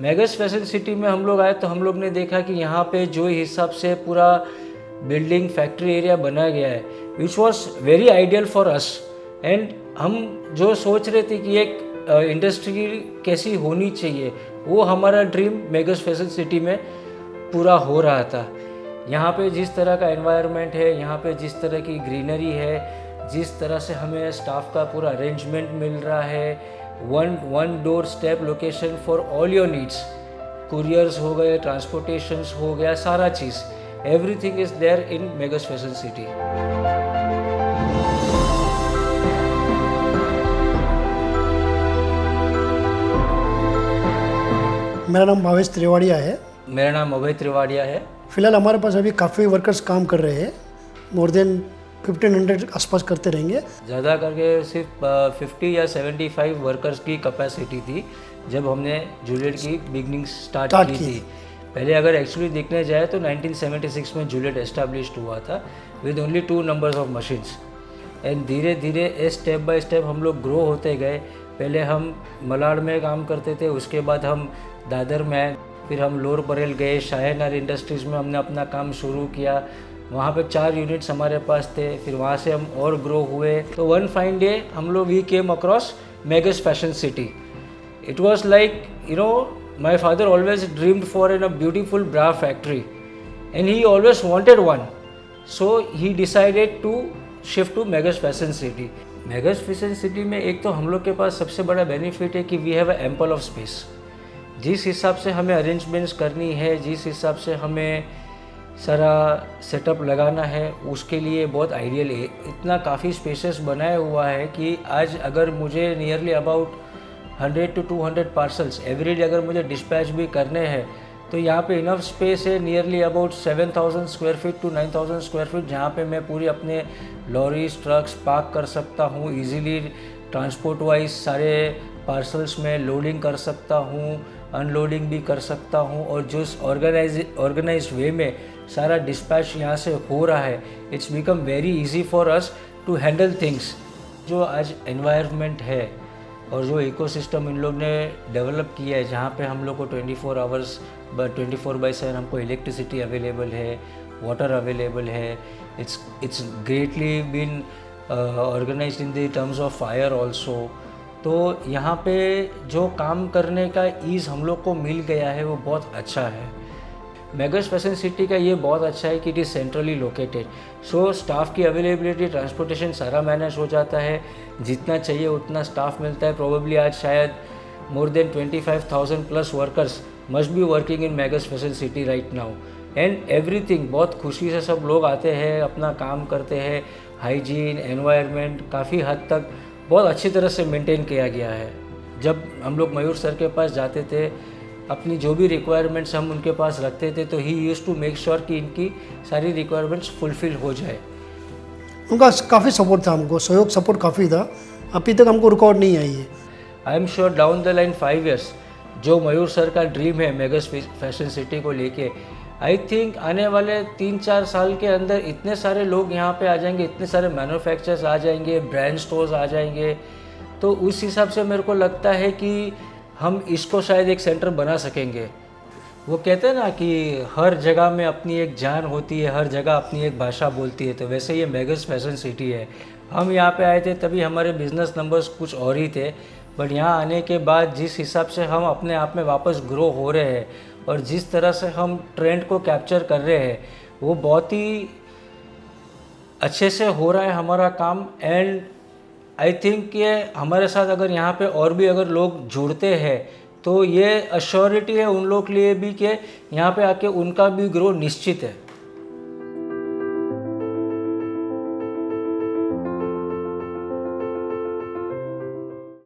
मेगास fashion city में हम लोग आए तो हम लोग ने देखा कि यहाँ पे जो हिसाब से पूरा बिल्डिंग फैक्ट्री एरिया बनाया गया है, which was very ideal for us. And हम जो सोच रहे थे कि एक इंडस्ट्री कैसी होनी चाहिए, वो हमारा ड्रीम मेगास फैशन सिटी में पूरा हो रहा था। यहाँ पे जिस तरह का एनवायरनमेंट है, यहाँ पे जिस तरह की ग्रीनरी है, जिस तरह से हमें स्टाफ का पूरा अरेंजमेंट मिल रहा है, one door step location for all your needs, couriers हो गए, ट्रांसपोर्टेशंस हो गया, सारा चीज़, everything is there in Megas fashion city. मेरा नाम भावेश त्रिवाड़िया है। मेरा नाम अभय त्रिवाड़िया है। फ़िलहाल हमारे पास अभी काफ़ी वर्कर्स काम कर रहे हैं, मोर देन 1500 आसपास करते रहेंगे। ज़्यादा करके सिर्फ 50 या 75 वर्कर्स की कैपेसिटी थी जब हमने जूलियट की बिगनिंग स्टार्ट की थी। पहले अगर एक्चुअली देखने जाए तो 1976 में जूलियट एस्टैब्लिश्ड हुआ था with only 2 numbers of machines. And धीरे धीरे स्टेप बाय स्टेप हम लोग ग्रो होते गए। पहले हम मलाड में काम करते थे, उसके बाद हम दादर में, फिर हम लोअर बरेल गए, शाहनार इंडस्ट्रीज़ में हमने अपना काम शुरू किया। वहाँ पे 4 यूनिट्स हमारे पास थे। फिर वहाँ से हम और ग्रो हुए। तो वन फाइन डे हम लोग we came across Megas fashion city. It was like my father always dreamed for a beautiful bra factory and he always wanted one, so he decided to shift to Megas fashion city. Megas fashion city में एक तो हम लोग के पास सबसे बड़ा benefit है कि we have ample of space. जिस हिसाब से हमें अरेंजमेंट्स करनी है, जिस हिसाब से हमें सारा सेटअप लगाना है, उसके लिए बहुत आइडियल है। इतना काफ़ी स्पेसेस बनाया हुआ है कि आज अगर मुझे nearly about 100 to 200 parcels every day अगर मुझे डिस्पैच भी करने हैं तो यहाँ पे इनफ स्पेस है, nearly about 7000 square feet to 9000 square feet, जहाँ पे मैं पूरी अपने लॉरीज ट्रक्स पार्क कर सकता हूँ। ईजीली ट्रांसपोर्ट वाइज सारे पार्सल्स में लोडिंग कर सकता हूँ, अनलोडिंग भी कर सकता हूँ, और जो ऑर्गेनाइज्ड वे में सारा डिस्पैच यहाँ से हो रहा है, it's become very easy for us to handle things. जो आज एनवायरनमेंट है और जो इकोसिस्टम इन लोग ने डेवलप किया है, जहाँ पे हम लोग को 24 आवर्स 24/7 हमको इलेक्ट्रिसिटी अवेलेबल है, वाटर अवेलेबल है। It's greatly been organised in the terms of fire also. तो यहाँ पे जो काम करने का ईज़ हम लोग को मिल गया है वो बहुत अच्छा है। मेगास फैशन सिटी का ये बहुत अच्छा है कि it is centrally located, so staff की अवेलेबिलिटी, ट्रांसपोर्टेशन सारा मैनेज हो जाता है। जितना चाहिए उतना स्टाफ मिलता है। प्रोबेबली आज शायद more than 25,000 plus workers must be working in Megas fashion city right now. And everything बहुत खुशी से सब लोग आते हैं, अपना काम करते हैं। हाइजीन, एनवायरनमेंट काफ़ी हद तक बहुत अच्छी तरह से मेंटेन किया गया है। जब हम लोग मयूर सर के पास जाते थे, अपनी जो भी रिक्वायरमेंट्स हम उनके पास रखते थे, तो ही यूज्ड टू मेक श्योर कि इनकी सारी रिक्वायरमेंट्स फुलफिल हो जाए। उनका काफ़ी सपोर्ट था, हमको सहयोग सपोर्ट काफ़ी था। अभी तक हमको रुकावट नहीं आई है। I am sure down the line 5 years जो मयूर सर का ड्रीम है मेगास फैशन सिटी को लेके, आई थिंक आने वाले 3-4 साल के अंदर इतने सारे लोग यहाँ पे आ जाएंगे, इतने सारे मैन्युफैक्चरर्स आ जाएंगे, ब्रांड स्टोर्स आ जाएंगे। तो उस हिसाब से मेरे को लगता है कि हम इसको शायद एक सेंटर बना सकेंगे। वो कहते हैं ना कि हर जगह में अपनी एक जान होती है, हर जगह अपनी एक भाषा बोलती है, तो वैसे ये मेगास फैशन सिटी है। हम यहाँ पे आए थे तभी हमारे बिजनेस नंबर्स कुछ और ही थे, बट यहाँ आने के बाद जिस हिसाब से हम अपने आप में वापस ग्रो हो रहे हैं और जिस तरह से हम ट्रेंड को कैप्चर कर रहे हैं, वो बहुत ही अच्छे से हो रहा है हमारा काम। एंड आई थिंक कि हमारे साथ अगर यहाँ पे और भी अगर लोग जुड़ते हैं तो ये अश्योरिटी है उन लोग के लिए भी कि यहाँ पे आके उनका भी ग्रो निश्चित है।